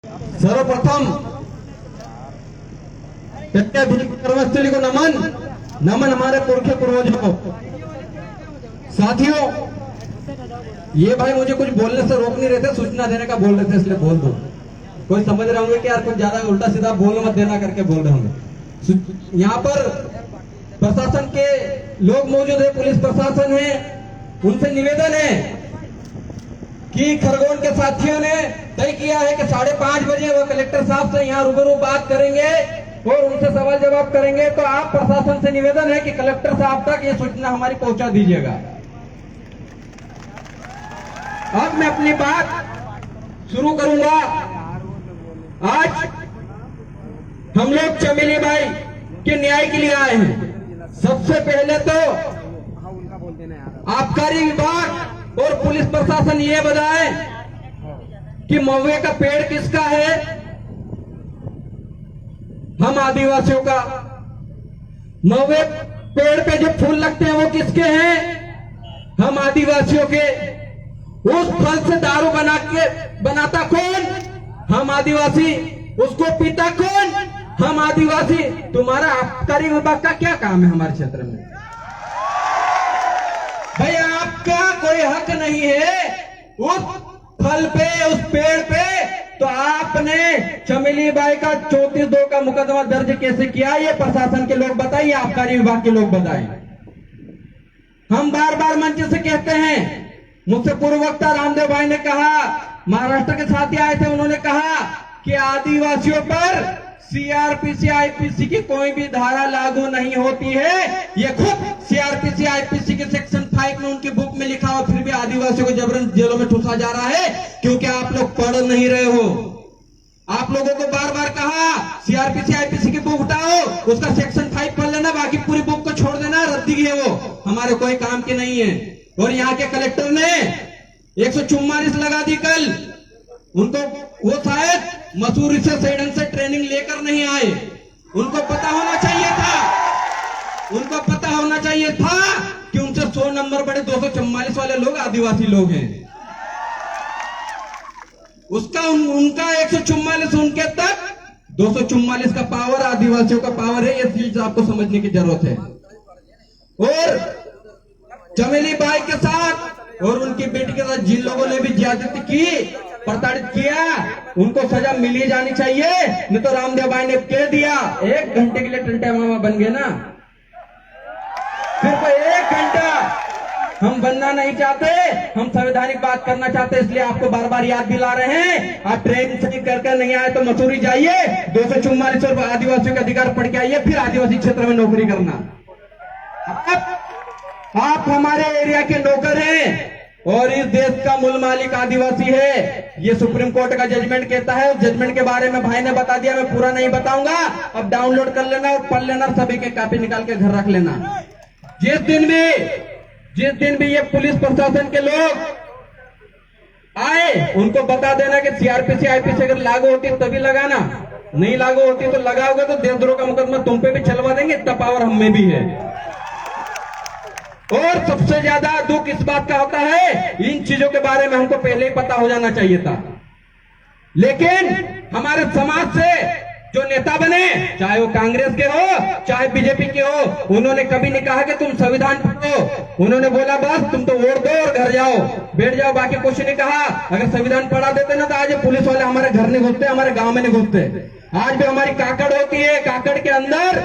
सर्वप्रथम कर्मस्थली को नमन नमन हमारे पुरखे पूर्वजों को। साथियों, ये भाई मुझे कुछ बोलने से रोक नहीं रहे थे, सूचना देने का बोल रहे थे, इसलिए बोल दो। कोई समझ रहे होंगे कि यार कुछ ज्यादा उल्टा सीधा बोल मत देना करके बोल रहे होंगे। यहाँ पर प्रशासन के लोग मौजूद है, पुलिस प्रशासन है, उनसे निवेदन है कि खरगोन के साथियों ने तय किया है कि 5:30 बजे वो कलेक्टर साहब से यहाँ रूबरू बात करेंगे और उनसे सवाल जवाब करेंगे। तो आप प्रशासन से निवेदन है कि कलेक्टर साहब तक ये सूचना हमारी पहुंचा दीजिएगा। अब मैं अपनी बात शुरू करूंगा। आज हम लोग चमेली बाई के न्याय के लिए आए हैं। सबसे पहले तो आबकारी विभाग और पुलिस प्रशासन ये बताए कि महुए का पेड़ किसका है। हम आदिवासियों का। महुए पेड़ पे जो फूल लगते हैं वो किसके हैं? हम आदिवासियों के। उस फल से दारू बनाता कौन? हम आदिवासी। उसको पीता कौन? हम आदिवासी। तुम्हारा आबकारी विभाग का क्या काम है हमारे क्षेत्र में? भाई आपका कोई हक नहीं है उस फल पे, उस पेड़ पे। तो आपने चमेली बाई का 34(2) का मुकदमा दर्ज कैसे किया? ये प्रशासन के लोग बताइए, आबकारी विभाग के लोग बताएं। हम बार बार मंच से कहते हैं, मुझसे पूर्व वक्ता रामदेव भाई ने कहा, महाराष्ट्र के साथी आए थे, उन्होंने कहा कि आदिवासियों पर सीआरपीसी आईपीसी की कोई भी धारा लागू नहीं होती है। ये खुद सीआरपीसी आईपीसी के सेक्शन 5 में उनकी बुक में लिखा हो, फिर भी आदिवासियों को जबरन जेलों में ठूसा जा रहा है क्योंकि आप लोग पढ़ नहीं रहे हो। आप लोगों को बार बार कहा सीआरपीसी आईपीसी की बुक उठाओ, उसका सेक्शन 5 पढ़ लेना, बाकी पूरी बुक को छोड़ देना, रद्दी है वो, हमारे कोई काम की नहीं है। और यहाँ के कलेक्टर ने 144 लगा दी कल। उनको वो शायद मसूरी से सही ढंग से ट्रेनिंग लेकर नहीं आए। उनको पता होना चाहिए था, उनको पता होना चाहिए था कि उनसे 100 नंबर बड़े 244 वाले लोग आदिवासी लोग हैं। उनका 144 उनके तक 244 का पावर आदिवासियों का पावर है। ये चीज आपको समझने की जरूरत है। और चमेली बाई के साथ और उनकी बेटी के साथ जिन लोगों ने भी ज्यादती की, प्रताड़ित किया, उनको सजा मिली जानी चाहिए। नहीं तो रामदेव भाई ने कह दिया 1 घंटे के लिए टंटे मामा बन गए ना, सिर्फ 1 घंटा। हम बनना नहीं चाहते, हम संवैधानिक बात करना चाहते, इसलिए आपको बार बार याद दिला रहे हैं। आप ट्रेन से करके नहीं आए तो मसूरी जाइए, 244 और आदिवासियों के अधिकार पढ़ के आइए, फिर आदिवासी क्षेत्र में नौकरी करना। आप हमारे एरिया के नौकर हैं और इस देश का मूल मालिक आदिवासी है। ये सुप्रीम कोर्ट का जजमेंट कहता है। उस जजमेंट के बारे में भाई ने बता दिया, मैं पूरा नहीं बताऊंगा। अब डाउनलोड कर लेना और पढ़ लेना, सभी के कॉपी निकाल के घर रख लेना। जिस दिन भी ये पुलिस प्रशासन के लोग आए, उनको बता देना कि सीआरपीसी आईपीसी अगर लागू होती तभी लगाना, नहीं लागू होती तो लगाओगे तो देशद्रोह का मुकदमा तुम पे भी चलवा देंगे। इतना पावर हम में भी है। और सबसे ज्यादा दुख इस बात का होता है, इन चीजों के बारे में हमको पहले ही पता हो जाना चाहिए था। लेकिन हमारे समाज से जो नेता बने, चाहे वो कांग्रेस के हो चाहे बीजेपी के हो, उन्होंने कभी नहीं कहा कि तुम संविधान पढ़ो। उन्होंने बोला बस तुम तो वोट दो और घर जाओ, बैठ जाओ, बाकी कुछ नहीं कहा। अगर संविधान पढ़ा देते ना तो आज पुलिस वाले हमारे घर नहीं घुसते, हमारे गांव में नहीं घुसते। आज भी हमारी काकड़ होती है, काकड़ के अंदर,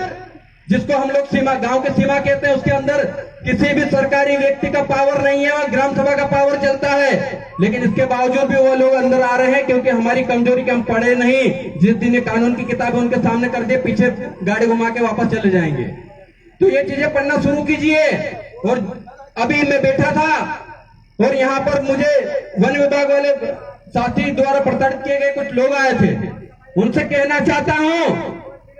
जिसको हम लोग सीमा, गांव के सीमा कहते हैं, उसके अंदर किसी भी सरकारी व्यक्ति का पावर नहीं है और ग्राम सभा का पावर चलता है। लेकिन इसके बावजूद भी वो लोग अंदर आ रहे हैं क्योंकि हमारी कमजोरी के हम पढ़े नहीं। जिस दिन ये कानून की किताबें उनके सामने कर दिए, पीछे गाड़ी घुमा के वापस चले जाएंगे। तो ये चीजें पढ़ना शुरू कीजिए। और अभी मैं बैठा था और यहाँ पर मुझे वन विभाग वाले साथी द्वारा प्रताड़ित किए गए कुछ लोग आए थे। उनसे कहना चाहता हूं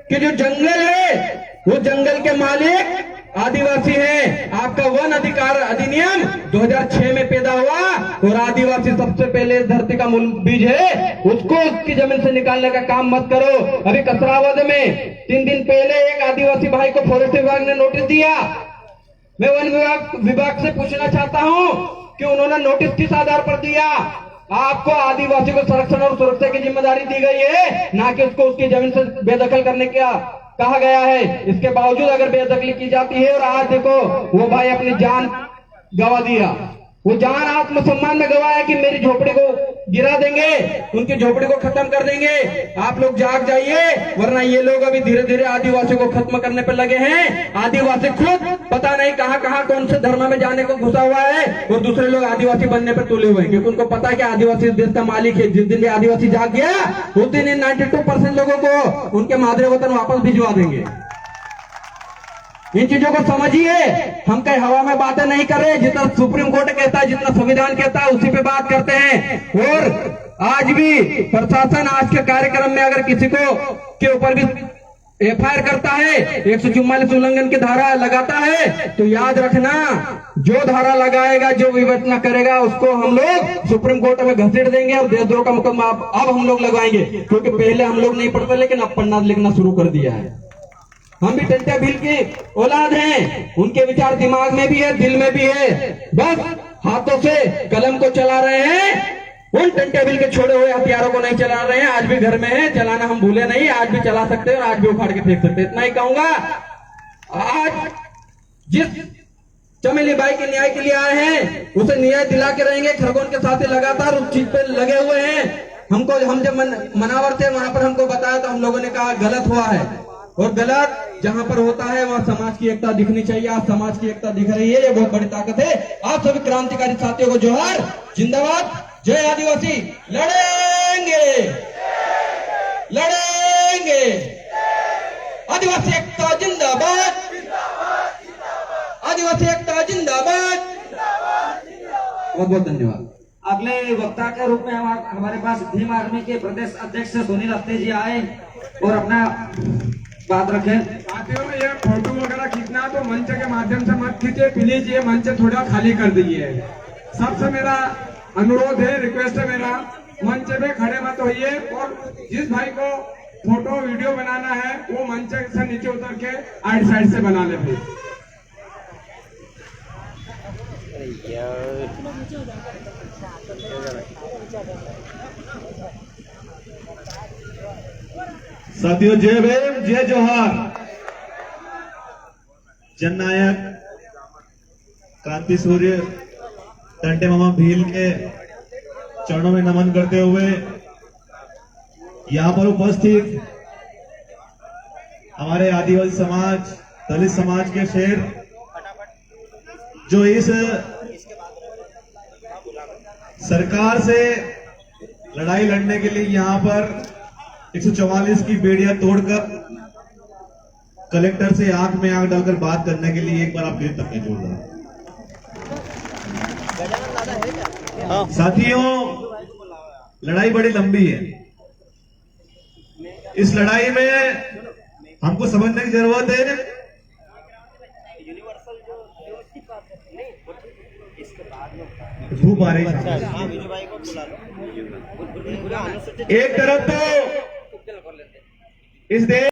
कि जो जंगल है वो जंगल के मालिक आदिवासी हैं। आपका वन अधिकार अधिनियम 2006 में पैदा हुआ और आदिवासी सबसे पहले इस धरती का मूल बीज है। उसको उसकी जमीन से निकालने का काम मत करो। अभी कसरावद में 3 दिन पहले एक आदिवासी भाई को फॉरेस्ट विभाग ने नोटिस दिया। मैं वन विभाग से पूछना चाहता हूं कि उन्होंने नोटिस किस आधार पर दिया? आपको आदिवासी को संरक्षण और सुरक्षा की जिम्मेदारी दी गई है, ना कि उसको उसकी जमीन से बेदखल करने का कहा गया है। इसके बावजूद अगर बेदखली की जाती है, और आज देखो वो भाई अपनी जान गवा दिया, वो जान आत्मसम्मान में गवाया कि मेरी झोपड़ी को गिरा देंगे, उनकी झोपड़ी को खत्म कर देंगे। आप लोग जाग जाइए, वरना ये लोग अभी धीरे धीरे आदिवासियों को खत्म करने पर लगे हैं। आदिवासी खुद पता नहीं कहां कहां कौन से धर्म में जाने को घुसा हुआ है, और दूसरे लोग आदिवासी बनने पर तुले हुए हैं, क्योंकि उनको पता है कि आदिवासी देश का मालिक है। जिस दिन भी आदिवासी जाग गया, उस दिन 92% लोगों को उनके मादरे वतन वापस भिजवा देंगे। इन चीजों को समझिए। हम कहीं हवा में बातें नहीं कर रहे, जितना सुप्रीम कोर्ट कहता है, जितना संविधान कहता है, उसी पे बात करते हैं। और आज भी प्रशासन आज के कार्यक्रम में अगर किसी को के ऊपर भी एफआईआर करता है, 144 उल्लंघन की धारा लगाता है, तो याद रखना, जो धारा लगाएगा, जो विवेचना करेगा, उसको हम लोग सुप्रीम कोर्ट में घसीट देंगे और देशद्रोह का मुकदमा अब हम लोग लगवाएंगे। क्योंकि पहले हम लोग नहीं पढ़ते, लेकिन अब पढ़ना लिखना शुरू कर दिया है। हम भी टंटे भील की औलाद हैं, उनके विचार दिमाग में भी है, दिल में भी है, बस हाथों से कलम को चला रहे हैं। उन टंटे भील के छोड़े हुए हथियारों को नहीं चला रहे हैं। आज भी घर में है, चलाना हम भूले नहीं, आज भी चला सकते हैं और आज भी उखाड़ के फेंक सकते हैं। इतना ही कहूंगा। आज जिस चमेली बाई के न्याय के लिए आए हैं, उसे न्याय दिला के रहेंगे। खरगोन के साथ लगातार उस चीज पे लगे हुए हैं। हम जब मनावर थे, वहां पर हमको बताया तो हम लोगों ने कहा गलत हुआ है, और गलत जहां पर होता है वहां समाज की एकता दिखनी चाहिए। आज समाज की एकता दिख रही है, ये बहुत बड़ी ताकत है। आप सभी क्रांतिकारी साथियों को जोहार, जिंदाबाद, जय आदिवासी। लड़ेंगे लड़ेंगे, आदिवासी एकता जिंदाबाद, आदिवासी एकता जिंदाबाद। बहुत बहुत धन्यवाद। अगले वक्ता के रूप में हमारे पास भीम आर्मी के प्रदेश अध्यक्ष सुनील अत्ते जी आए और अपना बात रखें। साथियों, ये फोटो वगैरह खींचना तो मंच के माध्यम से मत खींचे प्लीज, ये मंच थोड़ा खाली कर दीजिए। सबसे मेरा अनुरोध है, रिक्वेस्ट है मेरा, मंच पे खड़े मत होइए, और जिस भाई को फोटो वीडियो बनाना है वो मंच से नीचे उतर के आइट साइड से बना ले भाई। साथियों, जय भीम, जय जोहार। जननायक क्रांति सूर्य टंटे मामा भील के चरणों में नमन करते हुए यहाँ पर उपस्थित हमारे आदिवासी समाज, दलित समाज के शेर, जो इस सरकार से लड़ाई लड़ने के लिए यहाँ पर 144 की बेड़ियां तोड़कर कलेक्टर से आंख में आंख डालकर बात करने के लिए एक बार आप तक नहीं जोड़ रहे। साथियों, लड़ाई बड़ी लंबी है। इस लड़ाई में हमको समझने की जरूरत है। धूप आ रही है। एक तरफ तो इस देश